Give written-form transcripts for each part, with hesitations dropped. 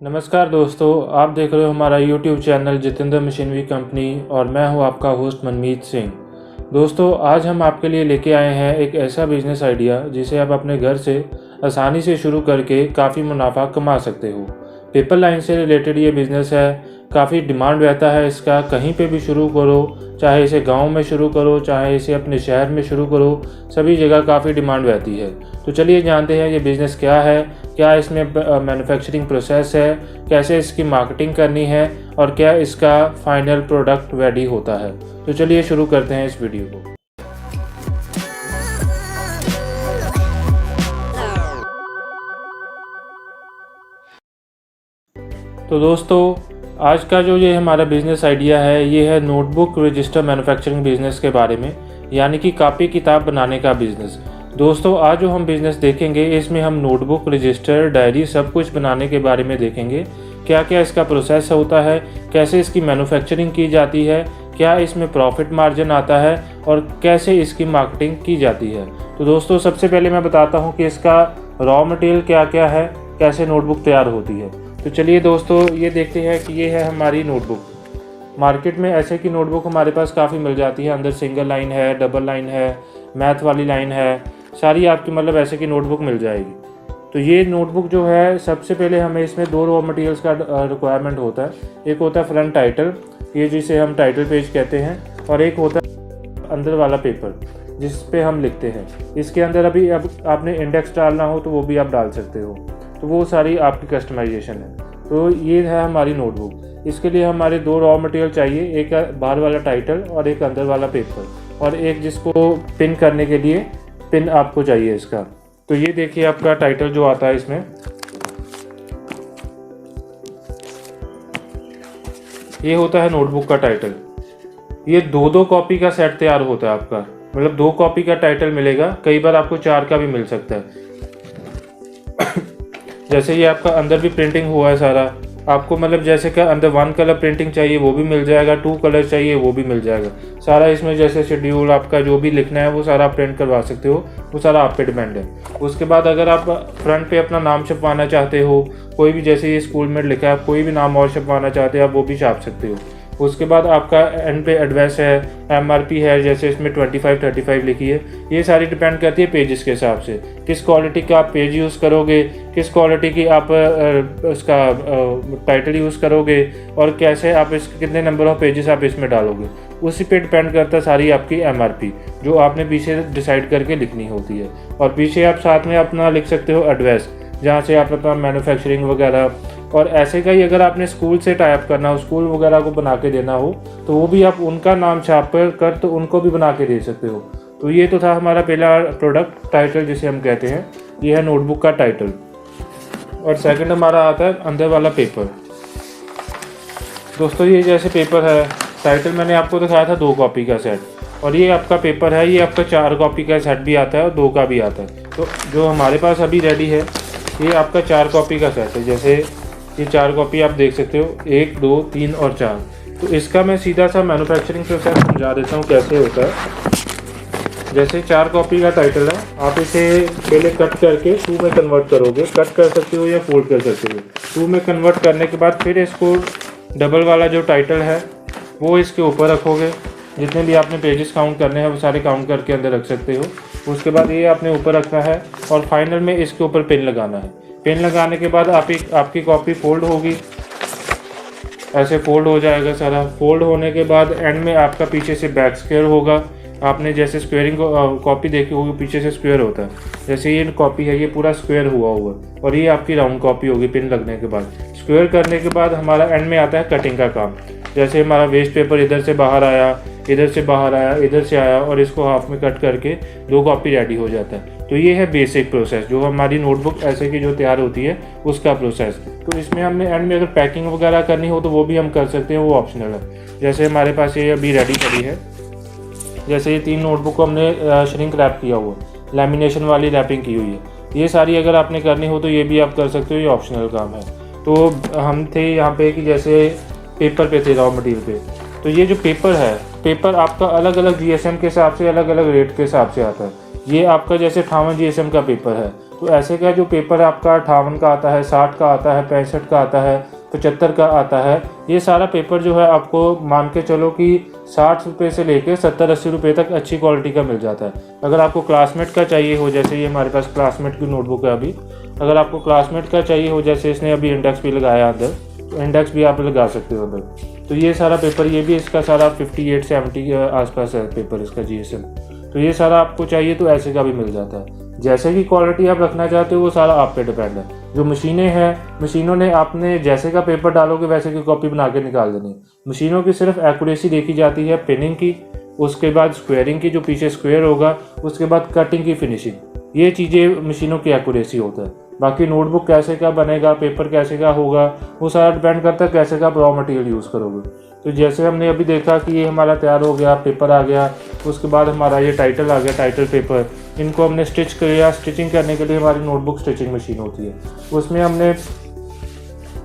नमस्कार दोस्तों, आप देख रहे हो हमारा YouTube channel Jitendra machinery company और मैं हूं आपका होस्ट मनमीत सिंह। दोस्तों, आज हम आपके लिए लेके आए हैं एक ऐसा बिज़नेस आइडिया जिसे आप अपने घर से आसानी से शुरू करके काफ़ी मुनाफा कमा सकते हो। पेपर लाइन से रिलेटेड ये बिज़नेस है, काफ़ी डिमांड रहता है इसका। कहीं पे भी शुरू करो, चाहे इसे गांव में शुरू करो, चाहे इसे अपने शहर में शुरू करो, सभी जगह काफ़ी डिमांड रहती है। तो चलिए जानते हैं ये बिज़नेस क्या है, क्या इसमें मैन्युफैक्चरिंग प्रोसेस है, कैसे इसकी मार्केटिंग करनी है और क्या इसका फाइनल प्रोडक्ट रेडी होता है। तो चलिए शुरू करते हैं इस वीडियो को। तो दोस्तों, आज का जो ये हमारा बिज़नेस आइडिया है, ये है नोटबुक रजिस्टर मैन्युफैक्चरिंग बिज़नेस के बारे में, यानी कि कापी किताब बनाने का बिज़नेस। दोस्तों, आज जो हम बिज़नेस देखेंगे इसमें हम नोटबुक, रजिस्टर, डायरी सब कुछ बनाने के बारे में देखेंगे। क्या क्या इसका प्रोसेस होता है, कैसे इसकी मैन्युफैक्चरिंग की जाती है, क्या इसमें प्रॉफिट मार्जिन आता है और कैसे इसकी मार्केटिंग की जाती है। तो दोस्तों, सबसे पहले मैं बताता हूँ कि इसका रॉ मटेरियल क्या क्या है, कैसे नोटबुक तैयार होती है। तो चलिए दोस्तों, ये देखते हैं कि ये है हमारी नोटबुक। मार्केट में ऐसे की नोटबुक हमारे पास काफ़ी मिल जाती है। अंदर सिंगल लाइन है, डबल लाइन है, मैथ वाली लाइन है, सारी आपकी मतलब ऐसे की नोटबुक मिल जाएगी। तो ये नोटबुक जो है, सबसे पहले हमें इसमें दो रॉ मटेरियल्स का रिक्वायरमेंट होता है। एक होता है फ्रंट टाइटल, ये जिसे हम टाइटल पेज कहते हैं, और एक होता है अंदर वाला पेपर जिस पे हम लिखते हैं। इसके अंदर अभी अब आपने इंडेक्स डालना हो तो वो भी आप डाल सकते हो, तो वो सारी आपकी कस्टमाइजेशन है। तो ये है हमारी नोटबुक। इसके लिए हमारे दो रॉ मटेरियल चाहिए, एक बाहर वाला टाइटल और एक अंदर वाला पेपर, और एक जिसको पिन करने के लिए पिन आपको चाहिए इसका। तो ये देखिए आपका टाइटल जो आता है इसमें, ये होता है नोटबुक का टाइटल। ये दो कॉपी का सेट तैयार होता है आपका, मतलब 2 कॉपी का टाइटल मिलेगा। कई बार आपको 4 का भी मिल सकता है। जैसे ये आपका अंदर भी प्रिंटिंग हुआ है सारा, आपको मतलब जैसे कि अंदर 1 कलर प्रिंटिंग चाहिए वो भी मिल जाएगा, 2 कलर चाहिए वो भी मिल जाएगा सारा। इसमें जैसे शेड्यूल आपका जो भी लिखना है वो सारा आप प्रिंट करवा सकते हो, वो सारा आप पे डिपेंड है। उसके बाद अगर आप फ्रंट पे अपना नाम छपवाना चाहते हो, कोई भी, जैसे ये स्कूल में लिखा है, आप कोई भी नाम और छपवाना चाहते हो आप वो भी छाप सकते हो। उसके बाद आपका एंड पे एड्रेस है, MRP है, जैसे इसमें 2535 लिखी है। ये सारी डिपेंड करती है पेजेस के हिसाब से, किस क्वालिटी का आप पेज यूज़ करोगे, किस क्वालिटी की आप उसका टाइटल यूज़ करोगे, और कैसे आप कितने नंबर ऑफ पेजेस आप इसमें डालोगे, उसी पे डिपेंड करता है सारी आपकी MRP, जो आपने पीछे डिसाइड करके लिखनी होती है। और पीछे आप साथ में अपना लिख सकते हो एड्रेस, जहाँ से आप अपना मैन्युफैक्चरिंग वगैरह, और ऐसे का ही अगर आपने स्कूल से टाइप करना हो, स्कूल वगैरह को बना के देना हो, तो वो भी आप उनका नाम छाप कर तो उनको भी बना के दे सकते हो। तो ये तो था हमारा पहला प्रोडक्ट, टाइटल जिसे हम कहते हैं। ये है नोटबुक का टाइटल। और सेकंड हमारा आता है अंदर वाला पेपर। दोस्तों, ये जैसे पेपर है, टाइटल मैंने आपको दिखाया था 2 कॉपी का सेट, और ये आपका पेपर है, ये आपका 4 कॉपी का सेट भी आता है और 2 का भी आता है। तो जो हमारे पास अभी रेडी है, ये आपका 4 कॉपी का सेट है। जैसे ये 4 कॉपी आप देख सकते हो, 1, 2, 3 और 4। तो इसका मैं सीधा सा मैन्युफैक्चरिंग प्रोसेस समझा देता हूँ कैसे होता है। जैसे 4 कॉपी का टाइटल है, आप इसे पहले कट करके 2 में कन्वर्ट करोगे। कट कर सकते हो या फोल्ड कर सकते हो। 2 में कन्वर्ट करने के बाद फिर इसको डबल वाला जो टाइटल है वो इसके ऊपर रखोगे। जितने भी आपने पेजेस काउंट करने हैं वो सारे काउंट करके अंदर रख सकते हो। उसके बाद ये आपने ऊपर रखना है और फाइनल में इसके ऊपर पिन लगाना है। पिन लगाने के बाद आपकी कॉपी फोल्ड होगी, ऐसे फोल्ड हो जाएगा सारा। फोल्ड होने के बाद एंड में आपका पीछे से बैक स्क्वायर होगा। आपने जैसे स्क्वेयरिंग कॉपी देखी होगी, पीछे से स्क्वायर होता है, जैसे ये कॉपी है ये पूरा स्क्वायर हुआ हुआ, और ये आपकी राउंड कॉपी होगी पिन लगने के बाद। स्क्वायर करने के बाद हमारा एंड में आता है कटिंग का काम। जैसे हमारा वेस्ट पेपर इधर से बाहर आया, इधर से बाहर आया, इधर से आया, और इसको हाफ में कट करके 2 कॉपी रेडी हो जाता है। तो ये है बेसिक प्रोसेस, जो हमारी नोटबुक ऐसे की जो तैयार होती है उसका प्रोसेस। तो इसमें हमने एंड में अगर पैकिंग वगैरह करनी हो तो वो भी हम कर सकते हैं, वो ऑप्शनल है। जैसे हमारे पास ये अभी रेडी पड़ी है, जैसे ये 3 नोटबुक को हमने श्रिंक रैप किया हुआ, लैमिनेशन वाली रैपिंग की हुई है। ये सारी अगर आपने करनी हो तो ये भी आप कर सकते हो, ये ऑप्शनल काम है। तो हम थे यहाँ पे कि जैसे पेपर पे थे, रॉ मटेरियल पे। तो ये जो पेपर है, पेपर आपका अलग अलग GSM के हिसाब से, अलग अलग रेट के हिसाब से आता है। ये आपका जैसे 58 GSM का पेपर है, तो तो ऐसे का जो पेपर आपका 58 का आता है, 60 का आता है, 65 का आता है, 75 का आता है, ये सारा पेपर जो है आपको मान के चलो कि 60 रुपये से लेके 70-80 रुपये तक अच्छी क्वालिटी का मिल जाता है। अगर आपको क्लासमेट का चाहिए हो, जैसे ये हमारे पास क्लासमेट की नोटबुक है अभी, अगर आपको क्लासमेट का चाहिए हो, जैसे इसने अभी इंडेक्स भी लगाया अंदर, तो इंडेक्स भी आप लगा सकते हो अंदर। तो ये सारा पेपर, ये भी इसका सारा 58-70 के आसपास है पेपर इसका GSM। तो ये सारा आपको चाहिए तो ऐसे का भी मिल जाता है। जैसे की क्वालिटी आप रखना चाहते हो वो सारा आप पे डिपेंड है। जो मशीनें हैं, मशीनों ने आपने जैसे का पेपर डालोगे वैसे की कॉपी बना के निकाल देनी। मशीनों की सिर्फ एक्यूरेसी देखी जाती है, पिनिंग की, उसके बाद स्क्वेयरिंग की, जो पीछे स्क्वेयर होगा, उसके बाद कटिंग की फिनिशिंग। ये चीज़ें मशीनों की एक्यूरेसी होता है। बाकी नोटबुक कैसे का बनेगा, पेपर कैसे का होगा, वो सारा डिपेंड करता है कैसे का रॉ मटेरियल यूज़ करोगे। तो जैसे हमने अभी देखा कि ये हमारा तैयार हो गया, पेपर आ गया, उसके बाद हमारा ये टाइटल आ गया, टाइटल पेपर, इनको हमने स्टिच किया। स्टिचिंग करने के लिए हमारी नोटबुक स्टिचिंग मशीन होती है, उसमें हमने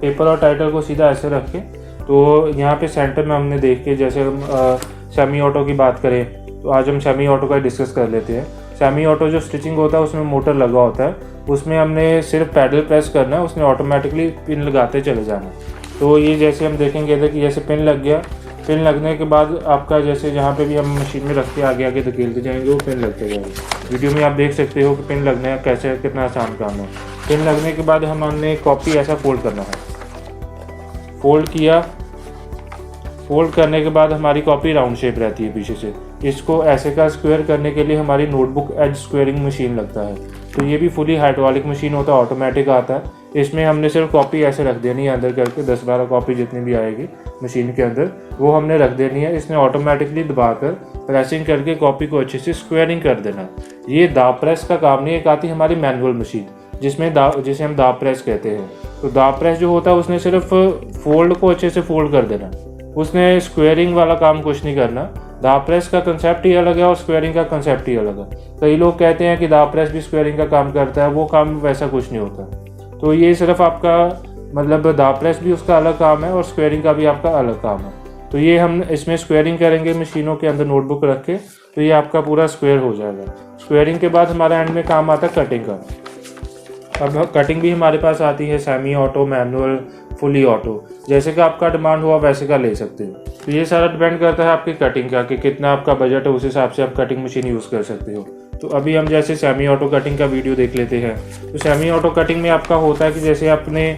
पेपर और टाइटल को सीधा ऐसे रख के, तो यहाँ पे सेंटर में हमने देख के, जैसे हम सेमी ऑटो की बात करें तो आज हम सेमी ऑटो का डिस्कस कर लेते हैं। सेमी ऑटो जो स्टिचिंग होता है उसमें मोटर लगा होता है, उसमें हमने सिर्फ पैडल प्रेस करना है, उसमें ऑटोमेटिकली पिन लगाते चले जाना है। तो ये जैसे हम देखेंगे कि जैसे पिन लग गया, पिन लगने के बाद आपका जैसे जहाँ पे भी हम मशीन में रख के आगे आगे धकेलते जाएंगे वो पिन लगते जाएंगे। वीडियो में आप देख सकते हो कि पिन लगने का कैसे, कितना आसान काम है। पिन लगने के बाद हमने कॉपी ऐसा फोल्ड करना है, फोल्ड किया, फोल्ड करने के बाद हमारी कॉपी राउंड शेप रहती है पीछे से। इसको ऐसे का स्क्वायर करने के लिए हमारी नोटबुक एज स्क्वेयरिंग मशीन लगता है। तो ये भी फुली हाइड्रोलिक मशीन होता है, ऑटोमेटिक आता है। इसमें हमने सिर्फ कॉपी ऐसे रख देनी है अंदर करके, 10-12 कॉपी जितनी भी आएगी मशीन के अंदर वो हमने रख देनी है। इसने ऑटोमेटिकली दबाकर प्रेसिंग करके कॉपी को अच्छे से स्क्वेयरिंग कर देना। ये दाब प्रेस का काम नहीं है। एक आती है हमारी मैनुअल मशीन जिसे हम दाब प्रेस कहते हैं। तो दाब प्रेस जो होता है उसने सिर्फ फोल्ड को अच्छे से फोल्ड कर देना, उसने स्क्वेयरिंग वाला काम कुछ नहीं करना। दाब प्रेस का कंसेप्ट ही अलग है और स्क्वेयरिंग का कंसेप्ट ही अलग है। कई लोग कहते हैं कि दाब प्रेस भी स्क्वेयरिंग का काम करता है, वो काम वैसा कुछ नहीं होता। तो ये सिर्फ आपका मतलब दाब प्रेस भी उसका अलग काम है और स्क्वेयरिंग का भी आपका अलग काम है। तो ये हम इसमें स्क्वेयरिंग करेंगे मशीनों के अंदर नोटबुक रख के, तो ये आपका पूरा स्क्वेयर हो जाएगा। स्क्वेयरिंग के बाद हमारा एंड में काम आता है कटिंग का। अब कटिंग भी हमारे पास आती है semi auto, manual, fully auto, जैसे कि आपका डिमांड हुआ वैसे का ले सकते हो। तो ये सारा डिपेंड करता है आपकी कटिंग का कि कितना आपका बजट है, उस हिसाब से आप कटिंग मशीन यूज़ कर सकते हो। तो अभी हम जैसे सेमी ऑटो कटिंग का वीडियो देख लेते हैं। तो सेमी ऑटो कटिंग में आपका होता है कि जैसे आपने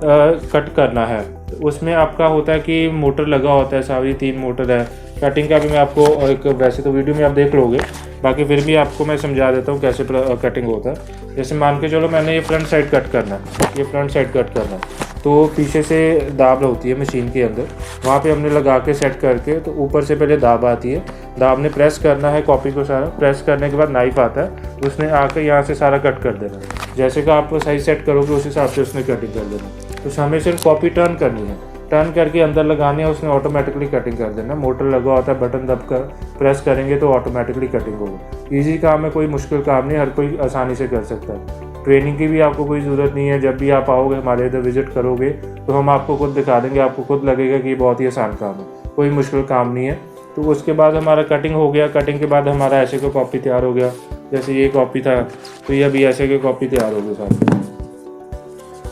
कट करना है, तो उसमें आपका होता है कि मोटर लगा होता है, सारी 3 मोटर है। कटिंग का भी मैं आपको एक, वैसे तो वीडियो में आप देख लोगे, बाकी फिर भी आपको मैं समझा देता हूँ कैसे कटिंग होता है। जैसे मान के चलो मैंने ये फ्रंट साइड कट करना है, ये फ्रंट साइड कट करना है, तो पीछे से दाब होती है मशीन के अंदर, वहाँ पे हमने लगा के सेट करके, तो ऊपर से पहले दाब आती है, दाब ने प्रेस करना है कॉपी को सारा, प्रेस करने के बाद नाइफ आता है, उसने आकर यहाँ से सारा कट कर देना। जैसे कि आप साइज सेट करोगे उस हिसाब से उसने कटिंग कर देना। तो हमें सिर्फ कॉपी टर्न करनी है, टर्न करके अंदर लगाने है, उसने ऑटोमेटिकली कटिंग कर देना। मोटर लगा होता है, बटन दबकर प्रेस करेंगे तो ऑटोमेटिकली कटिंग होगा। ईजी काम है, कोई मुश्किल काम नहीं, हर कोई आसानी से कर सकता है। ट्रेनिंग की भी आपको कोई ज़रूरत नहीं है। जब भी आप आओगे हमारे इधर विजिट करोगे तो हम आपको खुद दिखा देंगे, आपको खुद लगेगा कि ये बहुत ही आसान काम है, कोई मुश्किल काम नहीं है। तो उसके बाद हमारा कटिंग हो गया, कटिंग के बाद हमारा ऐसे का कॉपी तैयार हो गया। जैसे ये कॉपी था तो ये अभी ऐसे के कॉपी तैयार हो गए सारे।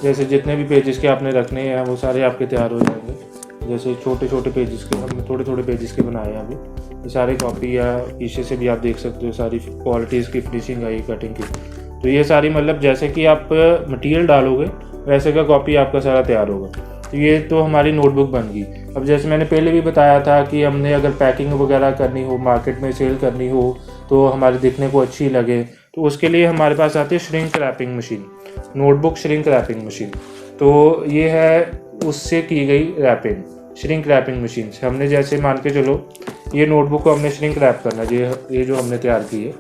जैसे जितने भी पेजेस के आपने रखने हैं वो सारे आपके तैयार हो जाएंगे। जैसे छोटे छोटे पेजेस के हमने थोड़े पेजेस के बनाए हैं अभी, ये सारे कॉपी या पीछे से भी आप देख सकते हो सारी क्वालिटीज़ की फिनिशिंग आई कटिंग की। तो ये सारी मतलब जैसे कि आप मटेरियल डालोगे वैसे का कॉपी आपका सारा तैयार होगा। तो ये तो हमारी नोटबुक बन गई। अब जैसे मैंने पहले भी बताया था कि हमने अगर पैकिंग वगैरह करनी हो, मार्केट में सेल करनी हो, तो हमारे दिखने को अच्छी लगे, तो उसके लिए हमारे पास आती है shrink wrapping machine, notebook shrink wrapping machine. तो ये है उससे की गई रैपिंग, श्रिंक रैपिंग मशीन से। हमने जैसे मान के चलो ये नोटबुक को हमने श्रिंक रैप करना, ये जो हमने तैयार की है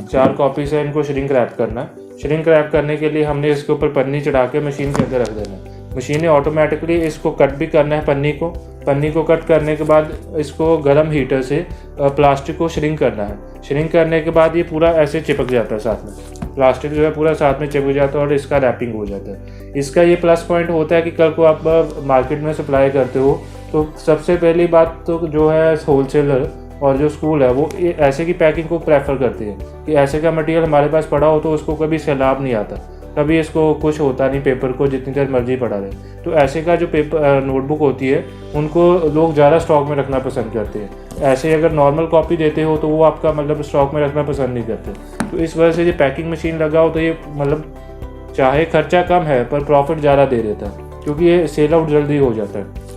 4 कॉपी से इनको श्रिंक रैप करना। श्रिंक रैप करने के लिए हमने इसके ऊपर पन्नी चढ़ा के मशीन के अंदर रख देना। मशीन ने ऑटोमेटिकली इसको कट भी करना है, पन्नी को कट करने के बाद इसको गर्म हीटर से प्लास्टिक को श्रिंक करना है। श्रिंक करने के बाद ये पूरा ऐसे चिपक जाता है साथ में, प्लास्टिक जो है पूरा साथ में चिपक जाता है और इसका रैपिंग हो जाता है। इसका ये प्लस पॉइंट होता है कि कल को आप मार्केट में सप्लाई करते हो तो सबसे पहली बात तो जो है होलसेलर और जो स्कूल है वो ऐसे की पैकिंग को प्रेफर करते हैं कि ऐसे का मटेरियल हमारे पास पड़ा हो तो उसको कभी सैलाब नहीं आता, कभी इसको कुछ होता नहीं पेपर को, जितनी देर मर्जी पड़ा रहे। तो ऐसे का जो पेपर नोटबुक होती है उनको लोग ज़्यादा स्टॉक में रखना पसंद करते हैं। ऐसे अगर नॉर्मल कॉपी देते हो तो वो आपका मतलब स्टॉक में रखना पसंद नहीं करते। तो इस वजह से ये पैकिंग मशीन लगा हो तो ये मतलब चाहे खर्चा कम है पर प्रॉफिट ज़्यादा दे देता है, क्योंकि ये सेल आउट जल्दी हो जाता है।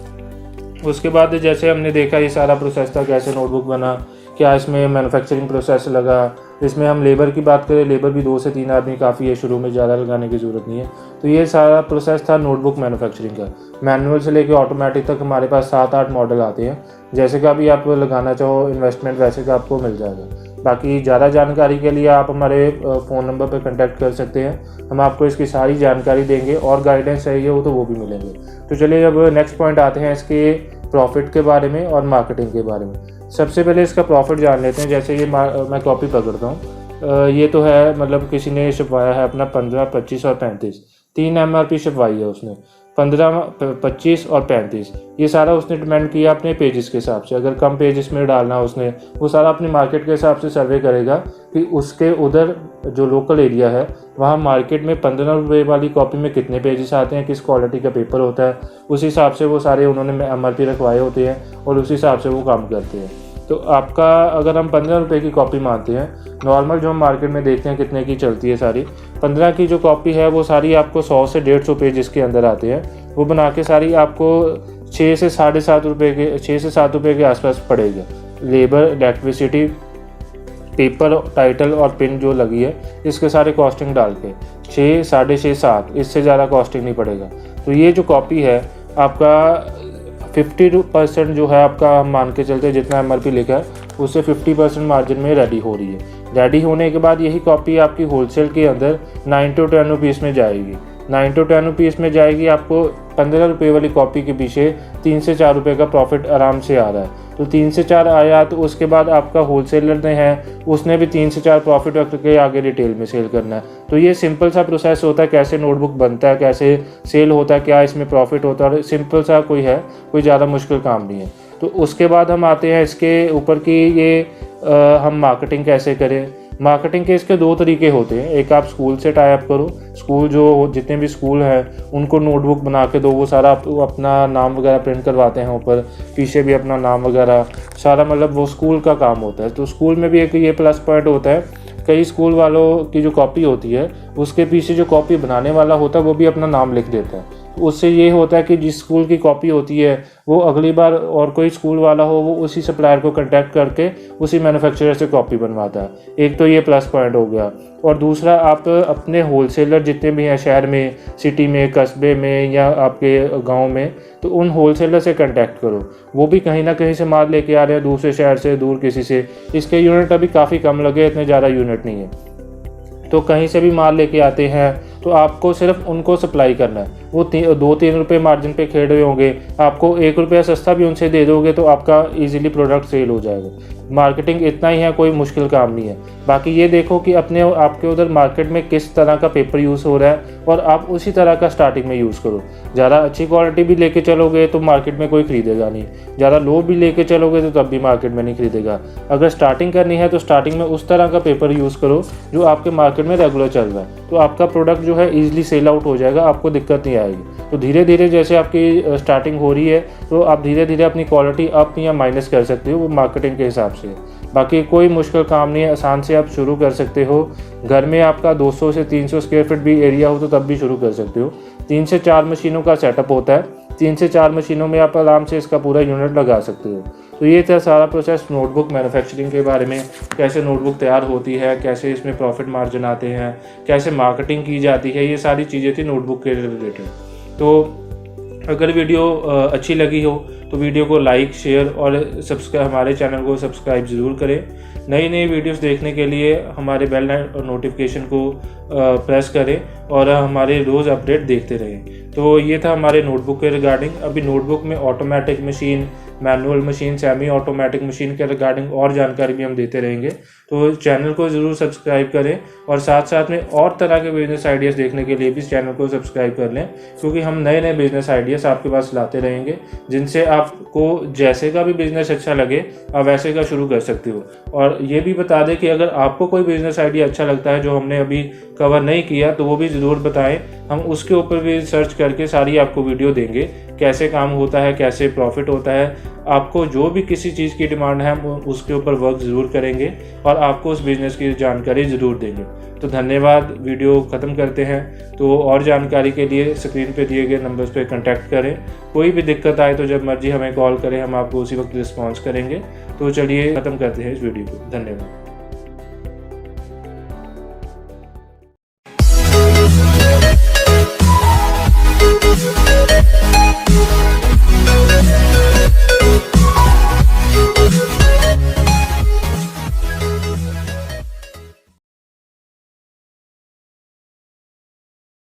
उसके बाद जैसे हमने देखा ये सारा प्रोसेस था, कैसे नोटबुक बना, क्या इसमें मैन्युफैक्चरिंग प्रोसेस लगा। इसमें हम लेबर की बात करें, लेबर भी 2 से 3 आदमी काफ़ी है, शुरू में ज़्यादा लगाने की ज़रूरत नहीं है। तो ये सारा प्रोसेस था नोटबुक मैन्युफैक्चरिंग का। मैनुअल से लेकर ऑटोमेटिक तक हमारे पास 7-8 मॉडल आते हैं। जैसे का भी आप लगाना चाहो इन्वेस्टमेंट वैसे का आपको मिल जाएगा। बाकी ज़्यादा जानकारी के लिए आप हमारे फ़ोन नंबर पर कॉन्टैक्ट कर सकते हैं, हम आपको इसकी सारी जानकारी देंगे और गाइडेंस चाहिए हो तो वो भी मिलेंगे। तो चलिए अब नेक्स्ट पॉइंट आते हैं इसके प्रॉफिट के बारे में और मार्केटिंग के बारे में। सबसे पहले इसका प्रॉफिट जान लेते हैं। जैसे ये मैं कॉपी पकड़ता हूँ, ये तो है मतलब किसी ने छपवाया है अपना 15, 25 और 35, 3 MRP छपवाई है उसने, 15, 25 और 35। ये सारा उसने डिमांड किया अपने पेजेस के हिसाब से। अगर कम पेजेस में डालना उसने, वो सारा अपनी मार्केट के हिसाब से सर्वे करेगा कि उसके उधर जो लोकल एरिया है वहाँ मार्केट में 15 रुपये वाली कॉपी में कितने पेजेस आते हैं, किस क्वालिटी का पेपर होता है, उस हिसाब से वो सारे उन्होंने MRP रखवाए होते हैं और उस हिसाब से वो काम करते हैं। तो आपका अगर हम 15 रुपये की कॉपी मानते हैं, नॉर्मल जो हम मार्केट में देखते हैं कितने की चलती है सारी, 15 की जो कॉपी है वो सारी आपको 100 से 150 पेज इसके अंदर आते हैं। वो बना के सारी आपको 6 से 7.5 रुपये के 6 से 7 रुपये के आसपास पड़ेगा। लेबर, इलेक्ट्रिसिटी, पेपर, टाइटल और पिन जो लगी है इसके सारे कॉस्टिंग डाल के 6, 6.5, 7, इससे ज़्यादा कॉस्टिंग नहीं पड़ेगा। तो ये जो कॉपी है आपका 50% जो है आपका, हम मान के चलते हैं जितना MRP लिखा है उससे 50% मार्जिन में रेडी हो रही है। रेडी होने के बाद यही कॉपी आपकी होलसेल के अंदर 9 to 10 रुपीज़ में जाएगी। 9 to 10 रुपीज़ में जाएगी। आपको 15 रुपये वाली कॉपी के पीछे 3 से 4 रुपये का प्रॉफिट आराम से आ रहा है। तो 3 से 4 आया तो उसके बाद आपका होलसेलर ने है उसने भी 3 से 4 प्रॉफिट रख के आगे रिटेल में सेल करना है। तो ये सिंपल सा प्रोसेस होता है, कैसे नोटबुक बनता है, कैसे सेल होता है, क्या इसमें प्रॉफिट होता है, और सिंपल सा कोई ज़्यादा मुश्किल काम नहीं है। तो उसके बाद हम आते हैं इसके ऊपर कि ये हम मार्केटिंग कैसे करें। मार्केटिंग के इसके 2 तरीके होते हैं। एक आप स्कूल से टाई अप करो, स्कूल जो जितने भी स्कूल हैं उनको नोटबुक बना के दो, वो सारा अपना नाम वगैरह प्रिंट करवाते हैं, ऊपर पीछे भी अपना नाम वगैरह सारा, मतलब वो स्कूल का काम होता है। तो स्कूल में भी एक ये प्लस पॉइंट होता है, कई स्कूल वालों की जो कॉपी होती है उसके पीछे जो कॉपी बनाने वाला होता है वो भी अपना नाम लिख देता है। उससे ये होता है कि जिस स्कूल की कॉपी होती है वो अगली बार और कोई स्कूल वाला हो वो उसी सप्लायर को कांटेक्ट करके उसी मैन्युफैक्चरर से कॉपी बनवाता है। एक तो ये प्लस पॉइंट हो गया। और दूसरा, आप अपने होलसेलर जितने भी हैं शहर में, सिटी में, कस्बे में या आपके गांव में, तो उन होलसेलर से कांटेक्ट करो। वो भी कहीं ना कहीं से माल लेके आ रहे हैं, दूसरे शहर से, दूर किसी से। इसके यूनिट अभी काफ़ी कम लगे, इतने ज़्यादा यूनिट नहीं है, तो कहीं से भी माल लेके आते हैं तो आपको सिर्फ उनको सप्लाई करना है। वो 2-3 रुपये मार्जिन पे खेल रहे होंगे, आपको 1 रुपया सस्ता भी उनसे दे दोगे तो आपका इजीली प्रोडक्ट सेल हो जाएगा। मार्केटिंग इतना ही है, कोई मुश्किल काम नहीं है। बाकी ये देखो कि आपके उधर मार्केट में किस तरह का पेपर यूज़ हो रहा है और आप उसी तरह का स्टार्टिंग में यूज़ करो। ज़्यादा अच्छी क्वालिटी भी लेके चलोगे तो मार्केट में कोई खरीदेगा नहीं, ज़्यादा लो भी लेके चलोगे तो तब भी मार्केट में नहीं खरीदेगा। अगर स्टार्टिंग करनी है तो स्टार्टिंग में उस तरह का पेपर यूज़ करो जो आपके मार्केट में रेगुलर चल रहा है, तो आपका प्रोडक्ट जो है ईजिली सेल आउट हो जाएगा, आपको दिक्कत नहीं आएगी। तो धीरे धीरे जैसे आपकी स्टार्टिंग हो रही है तो आप धीरे धीरे अपनी क्वालिटी अप या माइनस कर सकते हो, वो मार्केटिंग के हिसाब से। बाकी कोई मुश्किल काम नहीं है, आसान से आप शुरू कर सकते हो। घर में आपका 200 से 300 स्क्वायर फीट भी एरिया हो तो तब भी शुरू कर सकते हो। 3 से 4 मशीनों का सेटअप होता है, 3 से 4 मशीनों में आप आराम से इसका पूरा यूनिट लगा सकते हो। तो ये था सारा प्रोसेस नोटबुक मैन्युफैक्चरिंग के बारे में, कैसे नोटबुक तैयार होती है, कैसे इसमें प्रॉफिट मार्जिन आते हैं, कैसे मार्केटिंग की जाती है, ये सारी चीज़ें थी नोटबुक के रिलेटेड। तो अगर वीडियो अच्छी लगी हो तो वीडियो को लाइक, शेयर और हमारे चैनल को सब्सक्राइब ज़रूर करें। नई नई वीडियोस देखने के लिए हमारे बेल नोटिफिकेशन को प्रेस करें और हमारे रोज़ अपडेट देखते रहें। तो ये था हमारे नोटबुक के रिगार्डिंग। अभी नोटबुक में automatic machine, manual machine, semi automatic machine के रिगार्डिंग और जानकारी भी हम देते रहेंगे। तो चैनल को ज़रूर सब्सक्राइब करें और साथ साथ में और तरह के बिजनेस आइडियाज़ देखने के लिए भी इस चैनल को सब्सक्राइब कर लें, क्योंकि हम नए नए बिजनेस आइडियाज़ आपके पास लाते रहेंगे, जिनसे आपको जैसे का भी बिजनेस अच्छा लगे आप वैसे का शुरू कर सकते हो। और ये भी बता दें कि अगर आपको कोई बिजनेस आइडिया अच्छा लगता है जो हमने अभी कवर नहीं किया तो वो भी ज़रूर बताएं, हम उसके ऊपर भी सर्च करके सारी आपको वीडियो देंगे, कैसे काम होता है, कैसे प्रॉफिट होता है। आपको जो भी किसी चीज़ की डिमांड है हम उसके ऊपर वर्क ज़रूर करेंगे और आपको उस बिज़नेस की जानकारी ज़रूर देंगे। तो धन्यवाद, वीडियो ख़त्म करते हैं। तो और जानकारी के लिए स्क्रीन पे दिए गए नंबर्स पे कांटेक्ट करें। कोई भी दिक्कत आए तो जब मर्जी हमें कॉल करें, हम आपको उसी वक्त रिस्पॉन्स करेंगे। तो चलिए ख़त्म करते हैं इस वीडियो को। धन्यवाद।